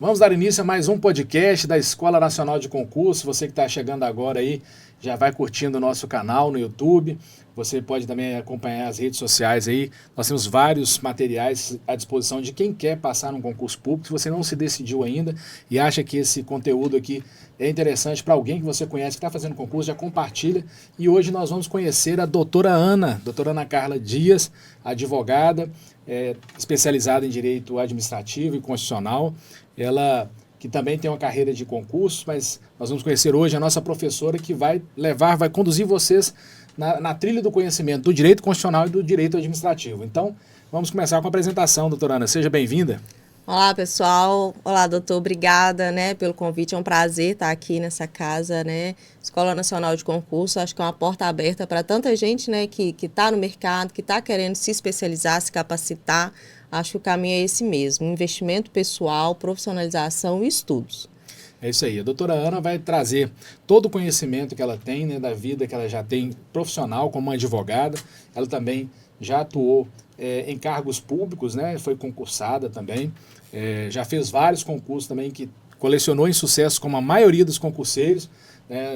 Vamos dar início a mais um podcast da Escola Nacional de Concurso. Você que está chegando agora aí, já vai curtindo o nosso canal no YouTube. Você pode também acompanhar as redes sociais aí. Nós temos vários materiais à disposição de quem quer passar num concurso público. Se você não se decidiu ainda e acha que esse conteúdo aqui é interessante para alguém que você conhece que está fazendo concurso, já compartilha. E hoje nós vamos conhecer a doutora Ana Carla Dias, advogada, especializada em Direito Administrativo e Constitucional. Ela que também tem uma carreira de concurso, mas nós vamos conhecer hoje a nossa professora que vai conduzir vocês na trilha do conhecimento do direito constitucional e do direito administrativo. Então, vamos começar com a apresentação, doutora Ana. Seja bem-vinda. Olá, pessoal. Olá, doutor. Obrigada, pelo convite. É um prazer estar aqui nessa casa, Escola Nacional de Concurso. Acho que é uma porta aberta para tanta gente, que está no mercado, que está querendo se especializar, se capacitar. Acho que o caminho é esse mesmo: investimento pessoal, profissionalização e estudos. É isso aí. A doutora Ana vai trazer todo o conhecimento que ela tem, da vida que ela já tem profissional como advogada. Ela também já atuou em cargos públicos, Foi concursada também. Já fez vários concursos também que colecionou insucesso como a maioria dos concurseiros.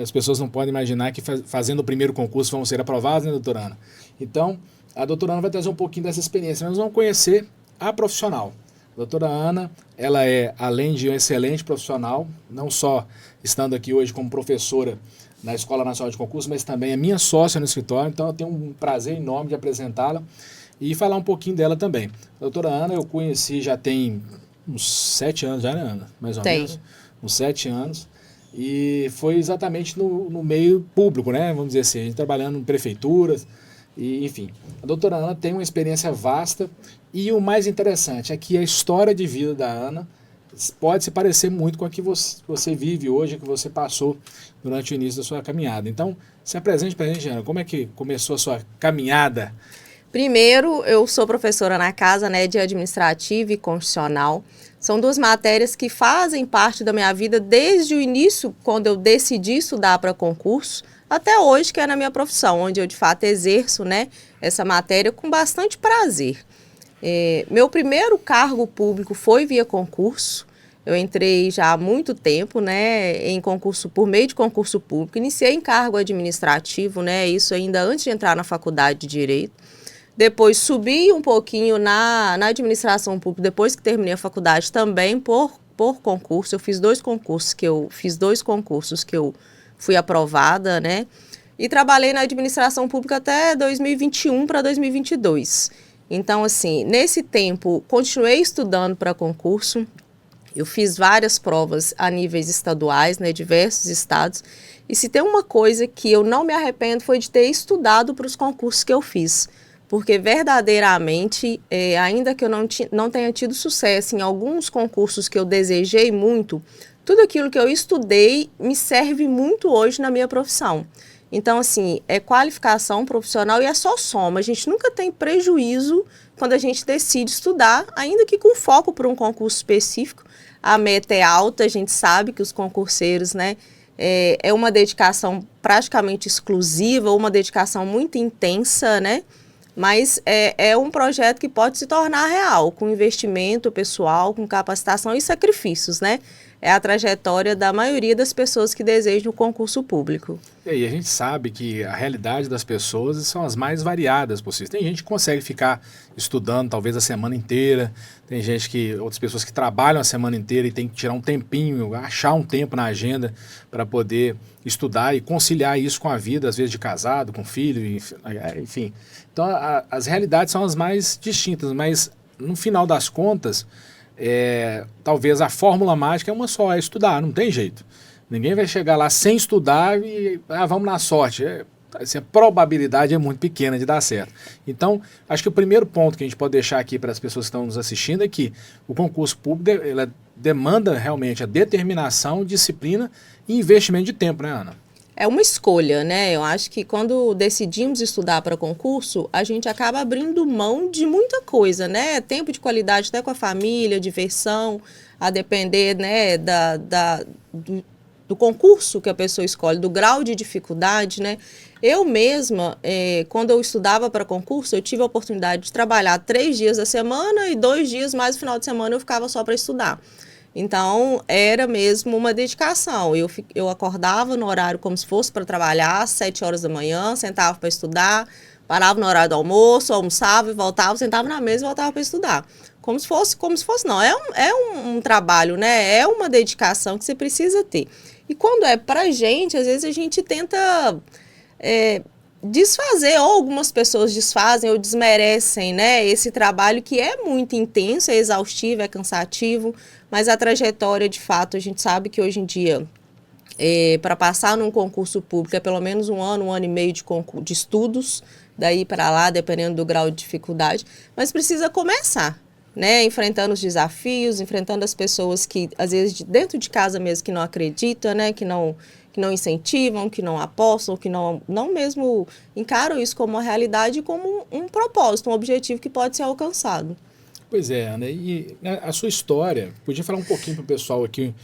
As pessoas não podem imaginar que fazendo o primeiro concurso vão ser aprovados, doutora Ana? Então, a doutora Ana vai trazer um pouquinho dessa experiência. Nós vamos conhecer a profissional. A doutora Ana, ela é, além de um excelente profissional, não só estando aqui hoje como professora na Escola Nacional de Concurso, mas também é minha sócia no escritório, então eu tenho um prazer enorme de apresentá-la e falar um pouquinho dela também. A doutora Ana eu conheci já tem uns 7 anos, já, Ana? Mais ou menos. Uns 7 anos. E foi exatamente no meio público, Vamos dizer assim, a gente trabalhando em prefeituras, e, enfim. A doutora Ana tem uma experiência vasta e o mais interessante é que a história de vida da Ana pode se parecer muito com a que você vive hoje, que você passou durante o início da sua caminhada. Então, se apresente para a gente, Ana, como é que começou a sua caminhada? Primeiro, eu sou professora na casa, de Administrativo e Constitucional. São 2 matérias que fazem parte da minha vida desde o início, quando eu decidi estudar para concurso, até hoje, que é na minha profissão, onde eu de fato exerço, essa matéria com bastante prazer. Meu primeiro cargo público foi via concurso. Eu entrei já há muito tempo, em concurso, por meio de concurso público. Iniciei em cargo administrativo, isso ainda antes de entrar na faculdade de Direito. Depois subi um pouquinho na administração pública, depois que terminei a faculdade, também por concurso. Eu fiz 2 concursos que eu fui aprovada, E trabalhei na administração pública até 2021 para 2022. Então, assim, nesse tempo, continuei estudando para concurso. Eu fiz várias provas a níveis estaduais, diversos estados. E se tem uma coisa que eu não me arrependo foi de ter estudado para os concursos que eu fiz. Porque verdadeiramente, ainda que eu não tenha tido sucesso em alguns concursos que eu desejei muito, tudo aquilo que eu estudei me serve muito hoje na minha profissão. Então, assim, é qualificação profissional e é só soma. A gente nunca tem prejuízo quando a gente decide estudar, ainda que com foco para um concurso específico. A meta é alta, a gente sabe que os concurseiros, é uma dedicação praticamente exclusiva, uma dedicação muito intensa, Mas é um projeto que pode se tornar real, com investimento pessoal, com capacitação e sacrifícios, É a trajetória da maioria das pessoas que desejam o concurso público. E aí a gente sabe que a realidade das pessoas são as mais variadas possíveis. Tem gente que consegue ficar estudando talvez a semana inteira, tem outras pessoas que trabalham a semana inteira e tem que tirar um tempinho, achar um tempo na agenda para poder estudar e conciliar isso com a vida, às vezes de casado, com filho, enfim. Então as realidades são as mais distintas, mas no final das contas, talvez a fórmula mágica é uma só, é estudar, não tem jeito. Ninguém vai chegar lá sem estudar e vamos na sorte. A probabilidade é muito pequena de dar certo. Então, acho que o primeiro ponto que a gente pode deixar aqui para as pessoas que estão nos assistindo é que o concurso público ela demanda realmente a determinação, disciplina e investimento de tempo, Ana? É uma escolha, Eu acho que quando decidimos estudar para concurso, a gente acaba abrindo mão de muita coisa, Tempo de qualidade até com a família, diversão, a depender, do concurso que a pessoa escolhe, do grau de dificuldade, Eu mesma, quando eu estudava para concurso, eu tive a oportunidade de trabalhar 3 dias da semana e 2 dias mais no final de semana eu ficava só para estudar. Então, era mesmo uma dedicação. Eu acordava no horário como se fosse para trabalhar, às 7 horas da manhã, sentava para estudar, parava no horário do almoço, almoçava e voltava, sentava na mesa e voltava para estudar. Como se fosse, não. É um trabalho, né? É uma dedicação que você precisa ter. E quando é pra gente, às vezes a gente tenta desfazer, ou algumas pessoas desfazem ou desmerecem, né, esse trabalho que é muito intenso, é exaustivo, é cansativo, mas a trajetória, de fato, a gente sabe que hoje em dia, para passar num concurso público, é pelo menos um ano e meio de estudos, daí para lá, dependendo do grau de dificuldade, mas precisa começar, né, enfrentando os desafios, enfrentando as pessoas que, às vezes, dentro de casa mesmo, que não acreditam, né, que não incentivam, que não apostam, que não mesmo encaram isso como uma realidade e como um propósito, um objetivo que pode ser alcançado. Pois é, Ana, e a sua história, podia falar um pouquinho para o pessoal aqui,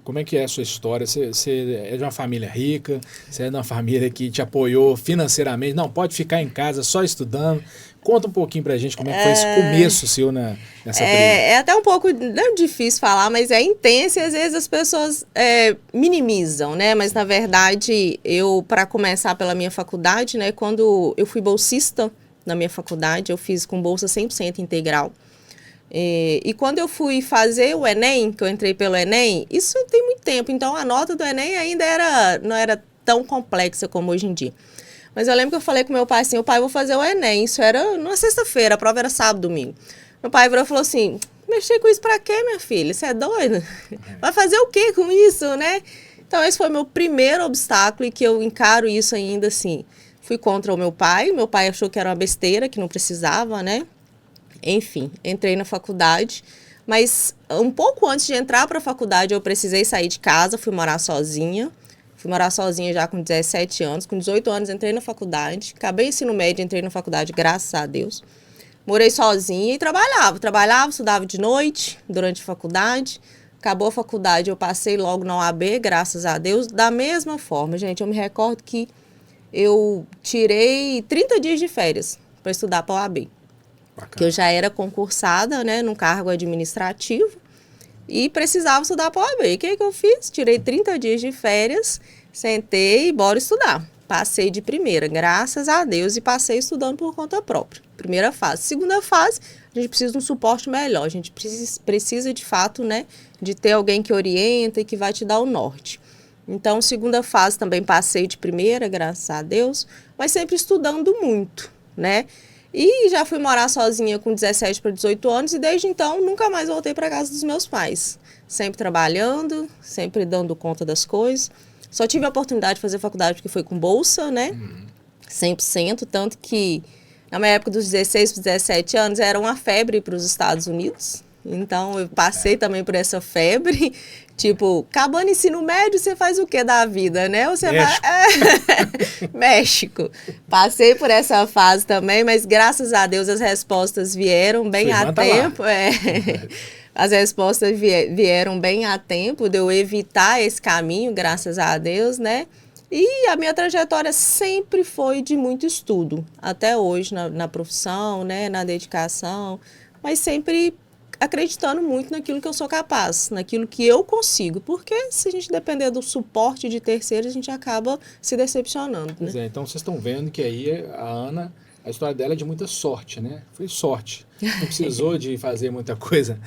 como é que é a sua história? Você é de uma família rica, você é de uma família que te apoiou financeiramente, não, pode ficar em casa só estudando. Conta um pouquinho pra gente como é que foi esse começo seu nessa trilha. É até um pouco, não difícil falar, mas é intenso e às vezes as pessoas minimizam, né? Mas na verdade, para começar pela minha faculdade, né? Quando eu fui bolsista na minha faculdade, eu fiz com bolsa 100% integral. E quando eu fui fazer o Enem, que eu entrei pelo Enem, isso tem muito tempo, então a nota do Enem ainda não era tão complexa como hoje em dia. Mas eu lembro que eu falei com meu pai assim, pai, eu vou fazer o Enem. Isso era numa sexta-feira, a prova era sábado, domingo. Meu pai virou e falou assim, mexer com isso pra quê, minha filha? Você é doida? Vai fazer o quê com isso, né? Então esse foi meu primeiro obstáculo e que eu encaro isso ainda assim. Fui contra o meu pai achou que era uma besteira, que não precisava, né? Enfim, entrei na faculdade. Mas um pouco antes de entrar para a faculdade, eu precisei sair de casa, fui morar sozinha. Fui morar sozinha já com 17 anos. Com 18 anos entrei na faculdade. Acabei o ensino médio, entrei na faculdade, graças a Deus. Morei sozinha e trabalhava. Trabalhava, estudava de noite, durante a faculdade. Acabou a faculdade, eu passei logo na OAB, graças a Deus. Da mesma forma, gente, eu me recordo que eu tirei 30 dias de férias para estudar para a OAB. Bacana. Que eu já era concursada, né, num cargo administrativo. E precisava estudar para a OAB. O que eu fiz? Tirei 30 dias de férias, sentei e bora estudar. Passei de primeira, graças a Deus, e passei estudando por conta própria. Primeira fase. Segunda fase, a gente precisa de um suporte melhor. A gente precisa de fato, né, de ter alguém que orienta e que vai te dar o norte. Então, segunda fase também passei de primeira, graças a Deus, mas sempre estudando muito, né? E já fui morar sozinha com 17 para 18 anos e desde então nunca mais voltei para casa dos meus pais. Sempre trabalhando, sempre dando conta das coisas. Só tive a oportunidade de fazer faculdade porque foi com bolsa, né? 100%, tanto que na minha época dos 16 para 17 anos era uma febre para os Estados Unidos. Então eu passei também por essa febre. Tipo, acabando ensino médio, você faz o que da vida, né? Ou você México. vai... México. Passei por essa fase também, mas graças a Deus as respostas vieram bem a tempo. As respostas vieram bem a tempo de eu evitar esse caminho, graças a Deus, né? E a minha trajetória sempre foi de muito estudo, até hoje na profissão, né? Na dedicação, mas sempre acreditando muito naquilo que eu sou capaz, naquilo que eu consigo, porque se a gente depender do suporte de terceiros, a gente acaba se decepcionando, né? Pois é, então vocês estão vendo que aí a Ana, a história dela é de muita sorte, né? Foi sorte, não precisou de fazer muita coisa.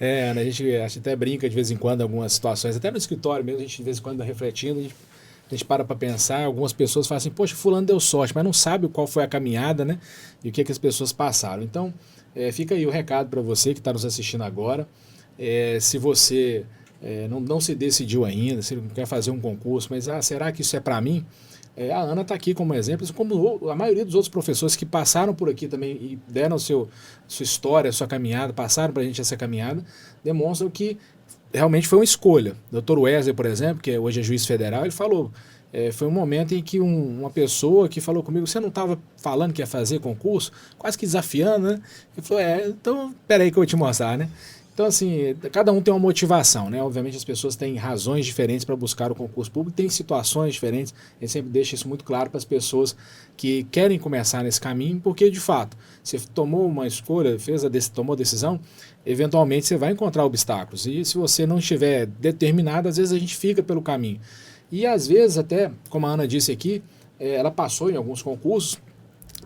Ana, a gente até brinca de vez em quando em algumas situações, até no escritório mesmo, a gente de vez em quando refletindo, a gente para pensar, algumas pessoas falam assim, poxa, fulano deu sorte, mas não sabe qual foi a caminhada, né? E o que as pessoas passaram. Então, fica aí o recado para você que está nos assistindo agora. Se você não se decidiu ainda, se não quer fazer um concurso, mas será que isso é para mim? A Ana está aqui como exemplo, como a maioria dos outros professores que passaram por aqui também e deram sua história, sua caminhada, passaram para a gente essa caminhada, demonstram que realmente foi uma escolha. O Dr. Wesley, por exemplo, que hoje é juiz federal, ele falou... foi um momento em que uma pessoa que falou comigo, você não estava falando que ia fazer concurso? Quase que desafiando, né? Ele falou, então, peraí que eu vou te mostrar, né? Então, assim, cada um tem uma motivação, né? Obviamente as pessoas têm razões diferentes para buscar o concurso público, tem situações diferentes, a gente sempre deixa isso muito claro para as pessoas que querem começar nesse caminho, porque, de fato, você tomou uma escolha, tomou a decisão, eventualmente você vai encontrar obstáculos, e se você não estiver determinado, às vezes a gente fica pelo caminho. E às vezes até, como a Ana disse aqui, ela passou em alguns concursos,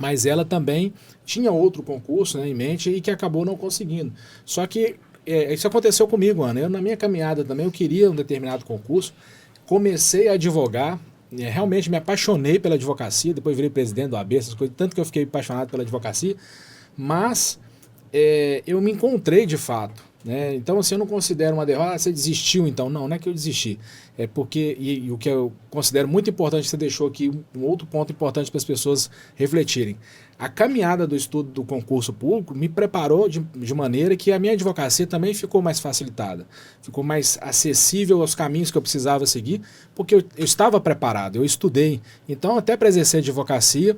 mas ela também tinha outro concurso, né, em mente e que acabou não conseguindo. Só que isso aconteceu comigo, Ana. Eu, na minha caminhada também, eu queria um determinado concurso, comecei a advogar, realmente me apaixonei pela advocacia, depois virei presidente do AB, essas coisas, tanto que eu fiquei apaixonado pela advocacia, mas eu me encontrei de fato. Né? Então, assim, eu não considero uma derrota, você desistiu então. Não, não é que eu desisti. É porque, e o que eu considero muito importante, você deixou aqui um outro ponto importante para as pessoas refletirem. A caminhada do estudo do concurso público me preparou de maneira que a minha advocacia também ficou mais facilitada, ficou mais acessível aos caminhos que eu precisava seguir, porque eu estava preparado, eu estudei. Então, até para exercer advocacia,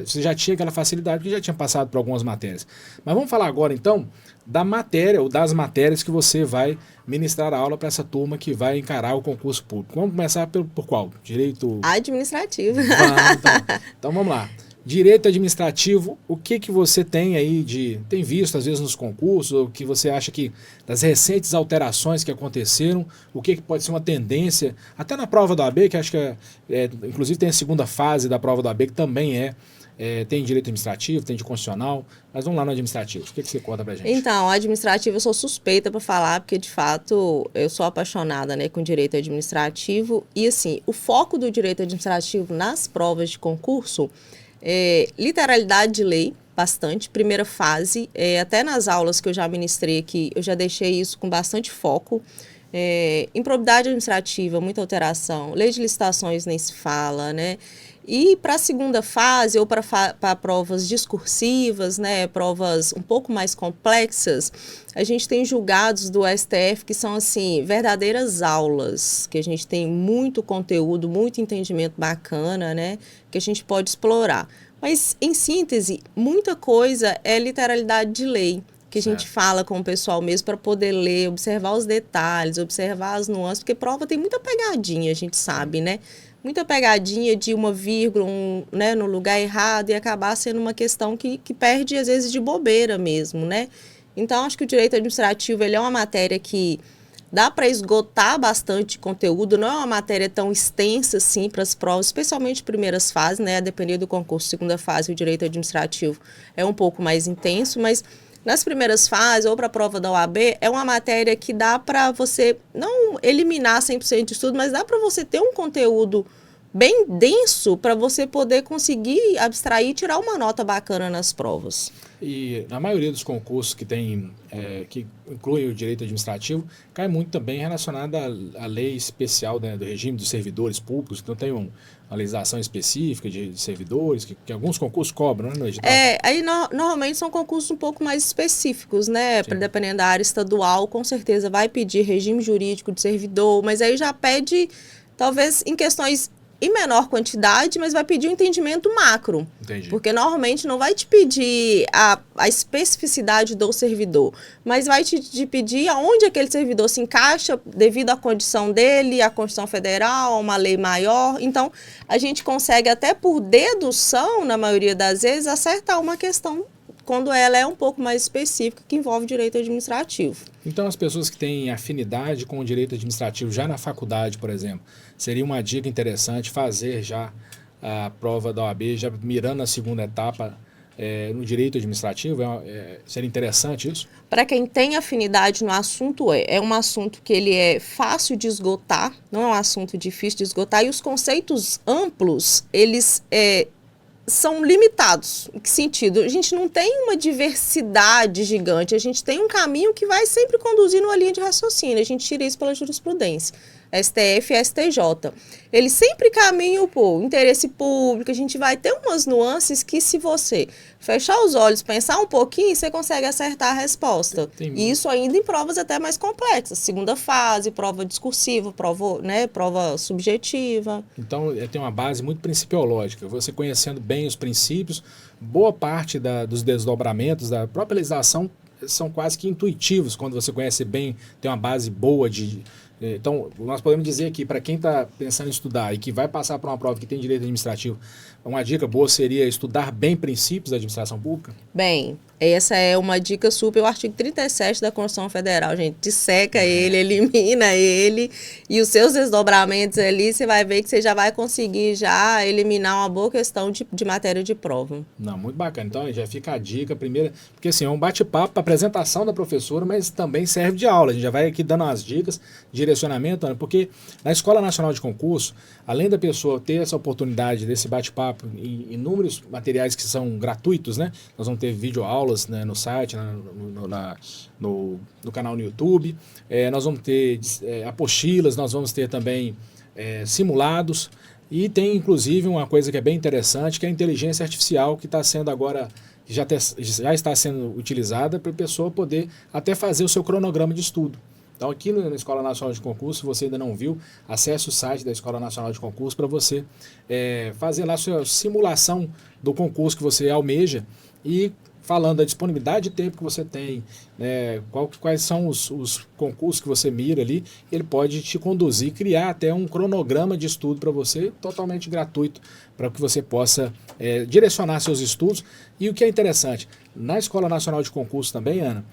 você já tinha aquela facilidade, porque já tinha passado por algumas matérias. Mas vamos falar agora, então, da matéria ou das matérias que você vai ministrar a aula para essa turma que vai encarar o concurso público. Vamos começar por qual? Direito administrativo. Então vamos lá. Direito administrativo, o que você tem aí tem visto às vezes nos concursos, o que você acha que das recentes alterações que aconteceram, o que pode ser uma tendência, até na prova do AB, que acho que inclusive tem a segunda fase da prova do AB, que também tem direito administrativo, tem de constitucional, mas vamos lá no administrativo. O que você conta pra gente? Então, administrativo eu sou suspeita para falar, porque de fato eu sou apaixonada, né, com direito administrativo. E assim, o foco do direito administrativo nas provas de concurso é literalidade de lei, bastante, primeira fase. Até nas aulas que eu já ministrei aqui, eu já deixei isso com bastante foco. Improbidade administrativa, muita alteração, lei de licitações nem se fala, né? E para a segunda fase, ou para provas discursivas, né, provas um pouco mais complexas, a gente tem julgados do STF que são, assim, verdadeiras aulas, que a gente tem muito conteúdo, muito entendimento bacana, né, que a gente pode explorar. Mas, em síntese, muita coisa é literalidade de lei, que a gente fala com o pessoal mesmo para poder ler, observar os detalhes, observar as nuances, porque prova tem muita pegadinha, a gente sabe, né? Muita pegadinha de uma vírgula né, no lugar errado e acabar sendo uma questão que perde, às vezes, de bobeira mesmo, né? Então, acho que o direito administrativo ele é uma matéria que dá para esgotar bastante conteúdo, não é uma matéria tão extensa assim para as provas, especialmente primeiras fases, né? A depender do concurso, segunda fase, o direito administrativo é um pouco mais intenso, mas nas primeiras fases, ou para a prova da OAB, é uma matéria que dá para você não eliminar 100% de estudo, mas dá para você ter um conteúdo bem denso para você poder conseguir abstrair e tirar uma nota bacana nas provas. E na maioria dos concursos que que incluem o direito administrativo, cai muito também relacionado à lei especial, né, do regime dos servidores públicos, então tem uma legislação específica de servidores, que alguns concursos cobram, né, no edital? Aí normalmente são concursos um pouco mais específicos, né, dependendo da área estadual, com certeza vai pedir regime jurídico de servidor, mas aí já pede, talvez, em questões em menor quantidade, mas vai pedir um entendimento macro. Entendi. Porque normalmente não vai te pedir a especificidade do servidor, mas vai te pedir aonde aquele servidor se encaixa devido à condição dele, à Constituição Federal, uma lei maior. Então, a gente consegue até por dedução, na maioria das vezes, acertar uma questão quando ela é um pouco mais específica, que envolve direito administrativo. Então, as pessoas que têm afinidade com o direito administrativo já na faculdade, por exemplo, seria uma dica interessante fazer já a prova da OAB, já mirando a segunda etapa no direito administrativo? Seria interessante isso? Para quem tem afinidade no assunto, é um assunto que ele é fácil de esgotar, não é um assunto difícil de esgotar, e os conceitos amplos, eles são limitados. Em que sentido? A gente não tem uma diversidade gigante, a gente tem um caminho que vai sempre conduzir numa linha de raciocínio, a gente tira isso pela jurisprudência. STF e STJ. Eles sempre caminham por interesse público, a gente vai ter umas nuances que se você fechar os olhos, pensar um pouquinho, você consegue acertar a resposta. E isso ainda em provas até mais complexas. Segunda fase, prova discursiva, prova subjetiva. Então, tem uma base muito principiológica. Você conhecendo bem os princípios, boa parte dos desdobramentos da própria legislação são quase que intuitivos quando você conhece bem, tem uma base boa de... Então, nós podemos dizer que para quem está pensando em estudar e que vai passar por uma prova que tem direito administrativo, uma dica boa seria estudar bem princípios da administração pública? Bem, essa é uma dica super, o artigo 37 da Constituição Federal, gente, disseca ele, elimina ele, e os seus desdobramentos ali, você vai ver que você já vai conseguir já eliminar uma boa questão de matéria de prova. Não, muito bacana. Então, já fica a dica, primeira, porque assim, é um bate-papo para apresentação da professora, mas também serve de aula. A gente já vai aqui dando umas dicas, direcionamento, porque na Escola Nacional de Concurso, além da pessoa ter essa oportunidade desse bate-papo, inúmeros materiais que são gratuitos, né? Nós vamos ter videoaulas, né, no site, no canal no YouTube, nós vamos ter apostilas, nós vamos ter também simulados, e tem inclusive uma coisa que é bem interessante, que é a inteligência artificial, que está sendo agora, já está sendo utilizada para a pessoa poder até fazer o seu cronograma de estudo. Então, aqui na Escola Nacional de Concurso, se você ainda não viu, acesse o site da Escola Nacional de Concurso para você fazer lá a sua simulação do concurso que você almeja e falando da disponibilidade de tempo que você tem, né, quais são os concursos que você mira ali, ele pode te conduzir, criar até um cronograma de estudo para você, totalmente gratuito, para que você possa direcionar seus estudos. E o que é interessante, na Escola Nacional de Concurso também, Ana,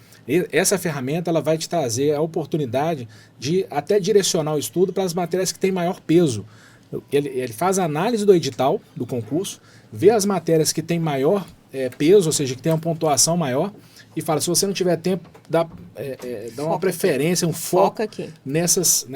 essa ferramenta ela vai te trazer a oportunidade de até direcionar o estudo para as matérias que têm maior peso. Ele faz a análise do edital do concurso, vê as matérias que têm maior peso, ou seja, que tem uma pontuação maior, e fala, se você não tiver tempo, dá uma preferência, um foco aqui nessas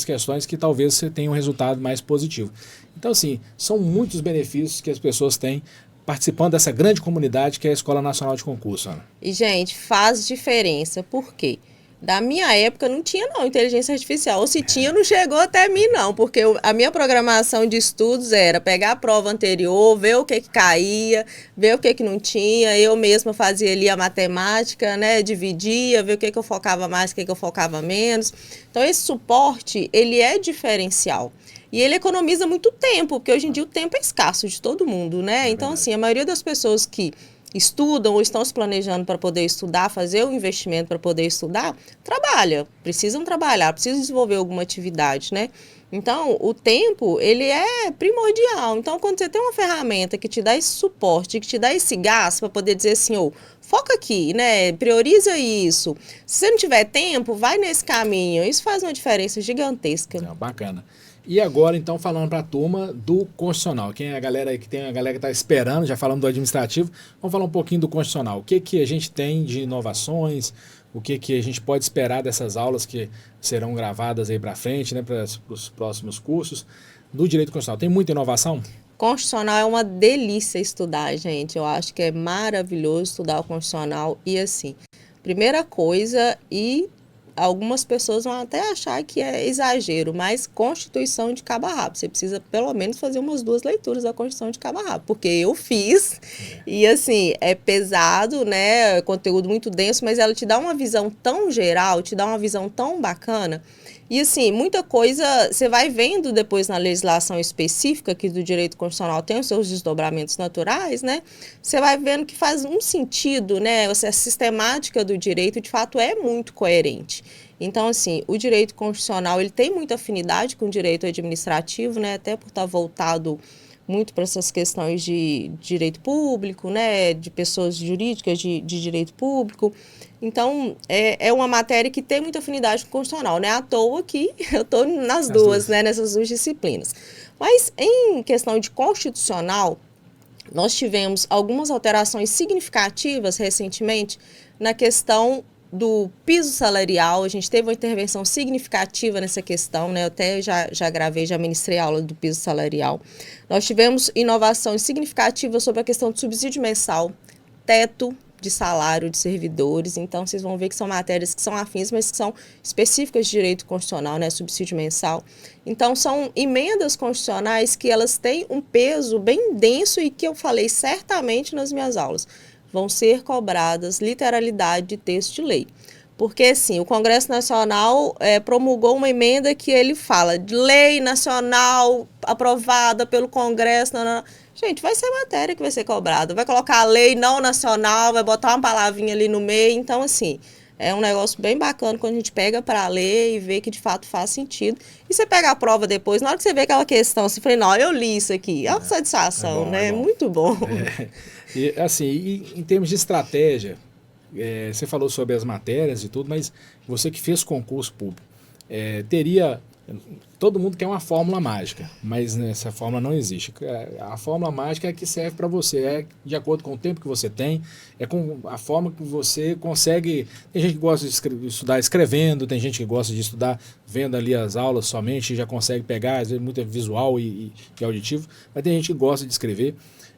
questões que talvez você tenha um resultado mais positivo. Então, assim, são muitos benefícios que as pessoas têm participando dessa grande comunidade que é a Escola Nacional de Concurso, Ana. E, gente, faz diferença. Por quê? Da minha época não tinha não inteligência artificial, ou se tinha não chegou até mim não, porque a minha programação de estudos era pegar a prova anterior, ver o que caía, ver o que não tinha, eu mesma fazia ali a matemática, né, dividia, ver o que eu focava mais, o que eu focava menos. Então esse suporte, ele é diferencial. E ele economiza muito tempo, porque hoje em dia o tempo é escasso de todo mundo, né? Então assim, a maioria das pessoas que estudam ou estão se planejando para poder estudar, fazer o investimento para poder estudar, precisam trabalhar, precisam desenvolver alguma atividade, né? Então, o tempo, ele é primordial. Então, quando você tem uma ferramenta que te dá esse suporte, que te dá esse gás para poder dizer assim, foca aqui, né? Prioriza isso. Se você não tiver tempo, vai nesse caminho. Isso faz uma diferença gigantesca. Bacana. E agora, então, falando para a turma do constitucional. Quem é a galera aí, que tem a galera que está esperando, já falando do administrativo, vamos falar um pouquinho do constitucional. O que a gente tem de inovações, o que a gente pode esperar dessas aulas que serão gravadas aí para frente, né, para os próximos cursos do direito constitucional. Tem muita inovação? Constitucional é uma delícia estudar, gente. Eu acho que é maravilhoso estudar o constitucional. E assim, primeira coisa, algumas pessoas vão até achar que é exagero, mas Constituição de cabo a rabo. Você precisa pelo menos fazer umas 2 leituras da Constituição de cabo a rabo, porque eu fiz e assim, é pesado, né? É conteúdo muito denso, mas ela te dá uma visão tão geral, te dá uma visão tão bacana. E assim, muita coisa você vai vendo depois na legislação específica, que do direito constitucional tem os seus desdobramentos naturais, né? Você vai vendo que faz um sentido, né? A sistemática do direito, de fato, é muito coerente. Então, assim, o direito constitucional, ele tem muita afinidade com o direito administrativo, né? Até por estar voltado muito para essas questões de direito público, né? De pessoas jurídicas de direito público. Então, é uma matéria que tem muita afinidade com o constitucional, né? À toa que eu estou nas duas, né? Nessas 2 disciplinas. Mas, em questão de constitucional, nós tivemos algumas alterações significativas recentemente na questão do piso salarial. A gente teve uma intervenção significativa nessa questão, né? Eu até já gravei, já ministrei aula do piso salarial. Nós tivemos inovações significativas sobre a questão do subsídio mensal, teto de salário de servidores. Então, vocês vão ver que são matérias que são afins, mas que são específicas de direito constitucional, né? Subsídio mensal. Então, são emendas constitucionais que elas têm um peso bem denso e que eu falei certamente nas minhas aulas. Vão ser cobradas literalidade de texto de lei. Porque, assim, o Congresso Nacional promulgou uma emenda que ele fala de lei nacional aprovada pelo Congresso. Gente, vai ser matéria que vai ser cobrada. Vai colocar a lei não nacional, vai botar uma palavrinha ali no meio. Então, assim, é um negócio bem bacana quando a gente pega para ler e vê que de fato faz sentido. E você pega a prova depois, na hora que você vê aquela questão, você fala, não, eu li isso aqui. É uma satisfação, né? É muito bom. E, assim, em termos de estratégia, você falou sobre as matérias e tudo, mas você que fez concurso público, teria... Todo mundo quer uma fórmula mágica, mas essa fórmula não existe. A fórmula mágica é a que serve para você, é de acordo com o tempo que você tem, é com a forma que você consegue... Tem gente que gosta de estudar escrevendo, tem gente que gosta de estudar vendo ali as aulas somente, já consegue pegar, às vezes muito é visual e auditivo, mas tem gente que gosta de escrever.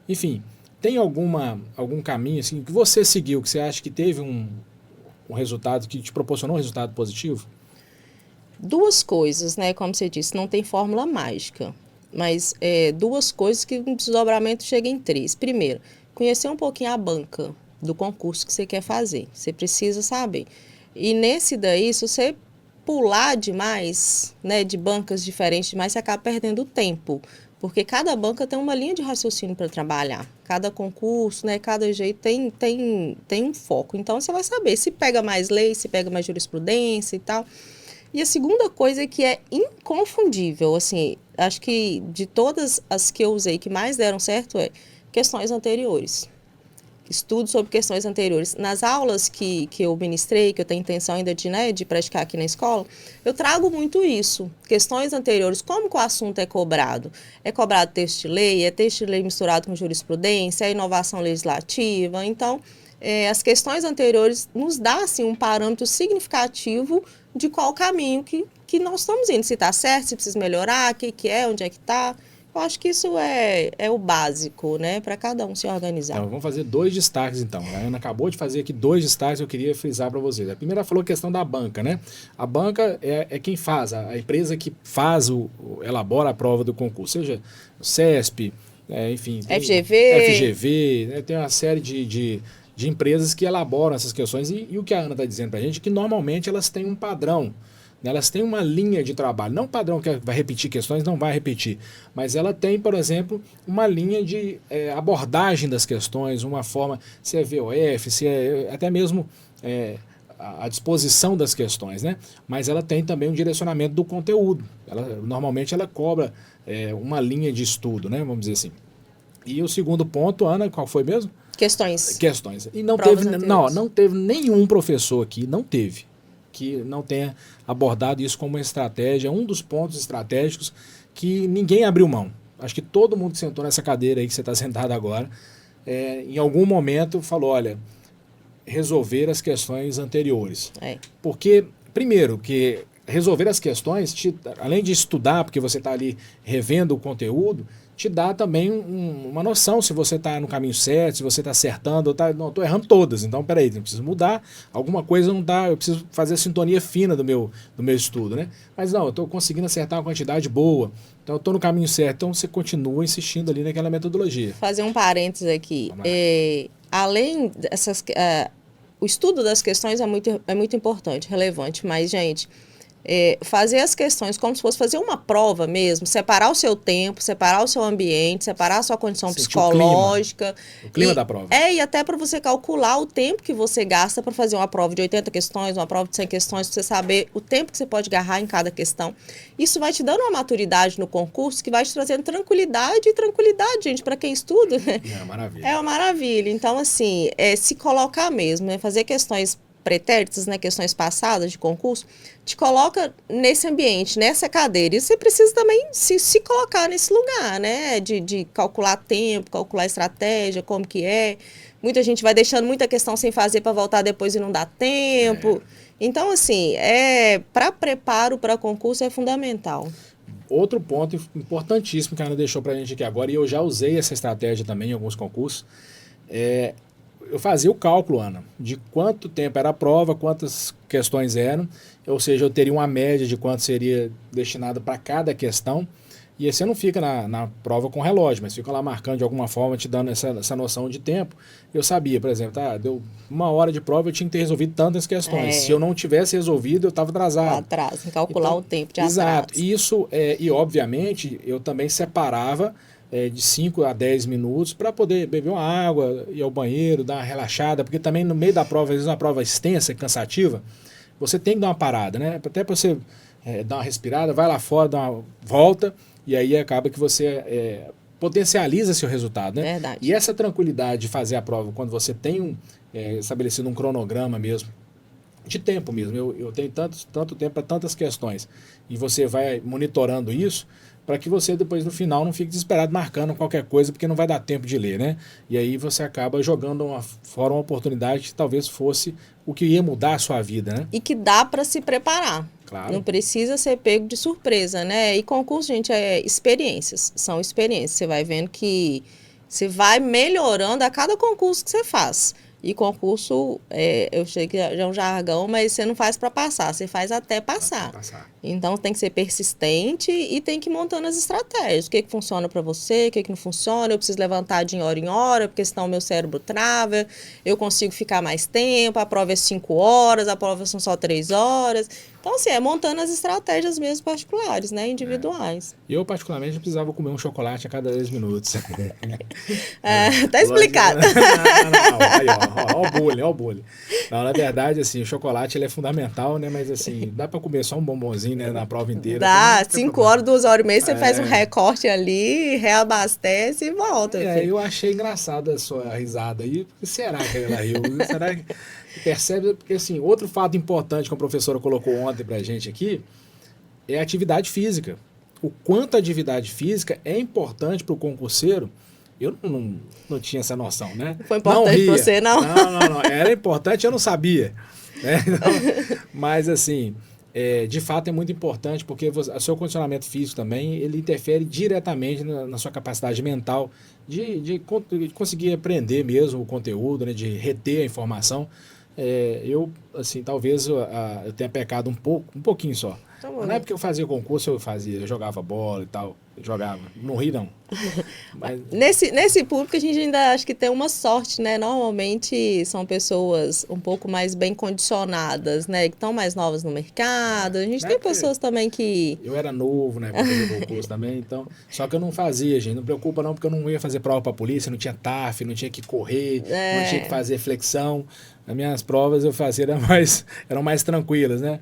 Enfim, tem algum caminho assim, que você seguiu, que você acha que teve um resultado, que te proporcionou um resultado positivo? Duas coisas, né? Como você disse, não tem fórmula mágica, mas duas coisas que no desdobramento chega em três. Primeiro, conhecer um pouquinho a banca do concurso que você quer fazer. Você precisa saber. E nesse daí, se você pular demais, né, de bancas diferentes demais, você acaba perdendo tempo. Porque cada banca tem uma linha de raciocínio para trabalhar. Cada concurso, né, cada jeito tem um foco. Então, você vai saber se pega mais lei, se pega mais jurisprudência e tal. E a segunda coisa que é inconfundível, assim, acho que de todas as que eu usei que mais deram certo questões anteriores. Estudo sobre questões anteriores. Nas aulas que eu ministrei, que eu tenho intenção ainda de praticar aqui na escola, eu trago muito isso. Questões anteriores, como que o assunto é cobrado? É cobrado texto de lei, é texto de lei misturado com jurisprudência, é inovação legislativa. Então, as questões anteriores nos dá assim, um parâmetro significativo de qual caminho que nós estamos indo. Se está certo, se precisa melhorar, o que é, onde é que está. Eu acho que isso é o básico, né? Para cada um se organizar. Então, vamos fazer 2 destaques, então. A Ana acabou de fazer aqui 2 destaques que eu queria frisar para vocês. A primeira falou a questão da banca, né? A banca é quem faz, a empresa que faz, elabora a prova do concurso, seja o CESP, enfim... FGV, né? Tem uma série de empresas que elaboram essas questões. E o que a Ana está dizendo para a gente é que normalmente elas têm um padrão. Elas têm uma linha de trabalho, não um padrão que vai repetir questões, não vai repetir, mas ela tem, por exemplo, uma linha de abordagem das questões, uma forma, se é VOF, se é até mesmo a disposição das questões, né? Mas ela tem também um direcionamento do conteúdo. Normalmente ela cobra uma linha de estudo, né? Vamos dizer assim. E o segundo ponto, Ana, qual foi mesmo? Questões. E não teve nenhum professor aqui, que não tenha abordado isso como uma estratégia, um dos pontos estratégicos que ninguém abriu mão. Acho que todo mundo que sentou nessa cadeira aí que você está sentado agora, em algum momento falou, olha, resolver as questões anteriores. Porque, primeiro, que resolver as questões, além de estudar, porque você está ali revendo o conteúdo, te dá também uma noção se você está no caminho certo, se você está acertando, não, estou errando todas, então peraí, eu preciso mudar, alguma coisa não dá, eu preciso fazer a sintonia fina do meu estudo, né? Mas não, eu estou conseguindo acertar uma quantidade boa, então eu estou no caminho certo, então você continua insistindo ali naquela metodologia. Fazer um parênteses aqui, além dessas... o estudo das questões é muito importante, relevante, mas, gente... fazer as questões como se fosse fazer uma prova mesmo, separar o seu tempo, separar o seu ambiente, separar a sua condição psicológica. O clima da prova. E até para você calcular o tempo que você gasta para fazer uma prova de 80 questões, uma prova de 100 questões, para você saber o tempo que você pode agarrar em cada questão. Isso vai te dando uma maturidade no concurso que vai te trazendo tranquilidade, gente, para quem estuda. É uma maravilha. É uma maravilha. Então, assim, se colocar mesmo, né, fazer questões pretéritas, né, questões passadas de concurso, te coloca nesse ambiente, nessa cadeira. E você precisa também se colocar nesse lugar, né, de calcular tempo, calcular estratégia, como que é. Muita gente vai deixando muita questão sem fazer para voltar depois e não dá tempo. Então, assim, para preparo para concurso é fundamental. Outro ponto importantíssimo que a Ana deixou para a gente aqui agora, e eu já usei essa estratégia também em alguns concursos, eu fazia o cálculo, Ana, de quanto tempo era a prova, quantas questões eram, ou seja, eu teria uma média de quanto seria destinado para cada questão, e aí você não fica na prova com relógio, mas fica lá marcando de alguma forma, te dando essa noção de tempo. Eu sabia, por exemplo, deu 1 hora de prova, eu tinha que ter resolvido tantas questões. Se eu não tivesse resolvido, eu estava atrasado. Calcular então, o tempo de atraso. Exato. E isso, e obviamente, eu também separava de 5 a 10 minutos para poder beber uma água, ir ao banheiro, dar uma relaxada, porque também no meio da prova, às vezes uma prova extensa e cansativa, você tem que dar uma parada, né? Até para você dar uma respirada, vai lá fora, dá uma volta, e aí acaba que você potencializa seu resultado, né? Verdade. E essa tranquilidade de fazer a prova, quando você tem estabelecido um cronograma mesmo, de tempo mesmo, eu tenho tanto tempo para tantas questões, e você vai monitorando isso, para que você depois no final não fique desesperado marcando qualquer coisa, porque não vai dar tempo de ler, né? E aí você acaba jogando fora uma oportunidade que talvez fosse o que ia mudar a sua vida, né? E que dá para se preparar. Claro. Não precisa ser pego de surpresa, né? E concurso, gente, experiências. São experiências. Você vai vendo que você vai melhorando a cada concurso que você faz. E concurso, eu sei que já é um jargão, mas você não faz para passar, você faz até passar. Então tem que ser persistente e tem que ir montando as estratégias. O que funciona para você, o que não funciona, eu preciso levantar de hora em hora, porque senão o meu cérebro trava, eu consigo ficar mais tempo, a prova é 5 horas, a prova são só 3 horas. Então, assim, montando as estratégias mesmo particulares, né, individuais. Eu, particularmente, precisava comer um chocolate a cada 10 minutos. Tá explicado. Não, olha o bullying. Não, na verdade, assim, o chocolate ele é fundamental, né? Mas, assim, dá para comer só um bombonzinho, né, na prova inteira. Dá, 5 horas, 2 horas e meia, você faz um recorte ali, reabastece e volta. Eu achei engraçada a sua risada aí. Por que será que ela riu? Será que percebe? Porque, assim, outro fato importante que a professora colocou ontem pra gente aqui é a atividade física. O quanto a atividade física é importante para o concurseiro, eu não tinha essa noção, né? Foi importante para você, não? Não. Era importante, eu não sabia. Né? Então, mas, assim, de fato é muito importante, porque o seu condicionamento físico também, ele interfere diretamente na sua capacidade mental de conseguir aprender mesmo o conteúdo, né? De reter a informação. Eu, assim, talvez eu tenha pecado um pouquinho só. Tá não é porque eu fazia concurso, eu jogava bola e tal, não ri não. Mas... Nesse público a gente ainda acho que tem uma sorte, né? Normalmente são pessoas um pouco mais bem condicionadas, né? Que estão mais novas no mercado. A gente tem pessoas também que... Eu era novo, né? Pra fazer concurso também, então... Só que eu não fazia, gente. Não preocupa não, porque eu não ia fazer prova pra polícia, não tinha TAF, não tinha que correr, não tinha que fazer flexão. As minhas provas eu fazia eram mais tranquilas, né?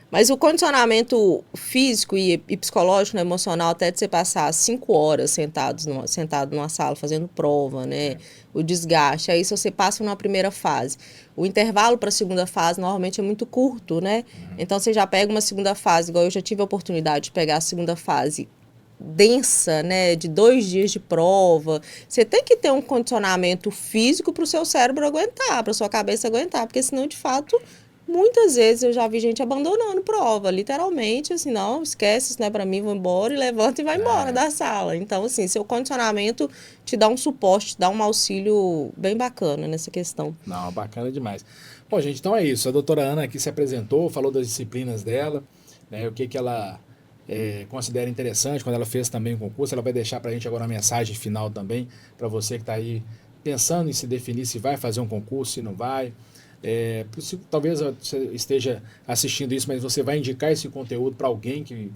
Mas o condicionamento físico e psicológico, né, emocional, até de você passar 5 horas sentado numa sala fazendo prova, né? O desgaste. Aí se você passa numa primeira fase. O intervalo para a segunda fase normalmente é muito curto, né? Então você já pega uma segunda fase, igual eu já tive a oportunidade de pegar a segunda fase densa, né, de 2 dias de prova. Você tem que ter um condicionamento físico para o seu cérebro aguentar, para a sua cabeça aguentar, porque senão, de fato... Muitas vezes eu já vi gente abandonando prova, literalmente, assim, não, esquece, isso não é pra mim, vou embora, e levanta e vai embora da sala. Então, assim, seu condicionamento te dá um suporte, te dá um auxílio bem bacana nessa questão. Não, bacana demais. Bom, gente, então é isso. A doutora Ana aqui se apresentou, falou das disciplinas dela, né, o que ela considera interessante quando ela fez também o concurso. Ela vai deixar pra gente agora uma mensagem final também, para você que está aí pensando em se definir se vai fazer um concurso, se não vai. Talvez você esteja assistindo isso, mas você vai indicar esse conteúdo para alguém que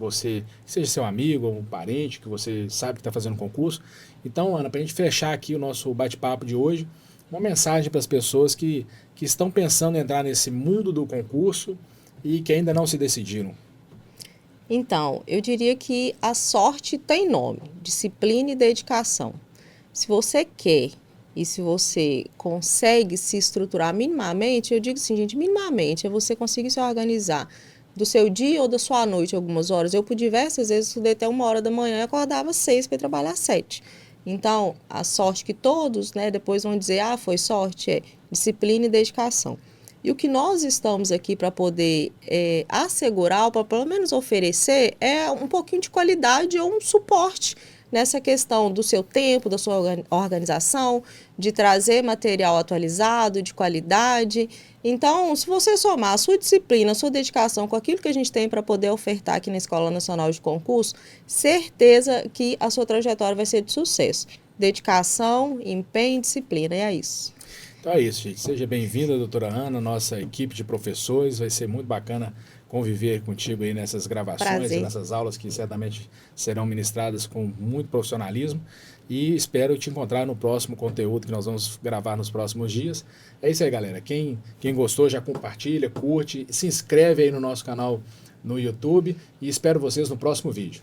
seja seu amigo ou um parente, que você sabe que está fazendo concurso. Então, Ana, para a gente fechar aqui o nosso bate-papo de hoje, uma mensagem para as pessoas que estão pensando em entrar nesse mundo do concurso e que ainda não se decidiram. Então, eu diria que a sorte tem nome, disciplina e dedicação. Se você quer... E se você consegue se estruturar minimamente, eu digo assim, gente, minimamente, é você conseguir se organizar do seu dia ou da sua noite algumas horas. Eu, por diversas vezes, estudei até 1h da manhã e acordava às 6 para ir trabalhar às 7. Então, a sorte que todos, né, depois vão dizer, foi sorte, é disciplina e dedicação. E o que nós estamos aqui para poder assegurar, ou para pelo menos oferecer, é um pouquinho de qualidade ou um suporte nessa questão do seu tempo, da sua organização, de trazer material atualizado, de qualidade. Então, se você somar a sua disciplina, a sua dedicação com aquilo que a gente tem para poder ofertar aqui na Escola Nacional de Concurso, certeza que a sua trajetória vai ser de sucesso. Dedicação, empenho e disciplina, e é isso. Então é isso, gente. Seja bem-vinda, doutora Ana, nossa equipe de professores. Vai ser muito bacana conviver contigo aí nessas gravações e nessas aulas que certamente serão ministradas com muito profissionalismo. E espero te encontrar no próximo conteúdo que nós vamos gravar nos próximos dias. É isso aí, galera. Quem gostou já compartilha, curte, se inscreve aí no nosso canal no YouTube e espero vocês no próximo vídeo.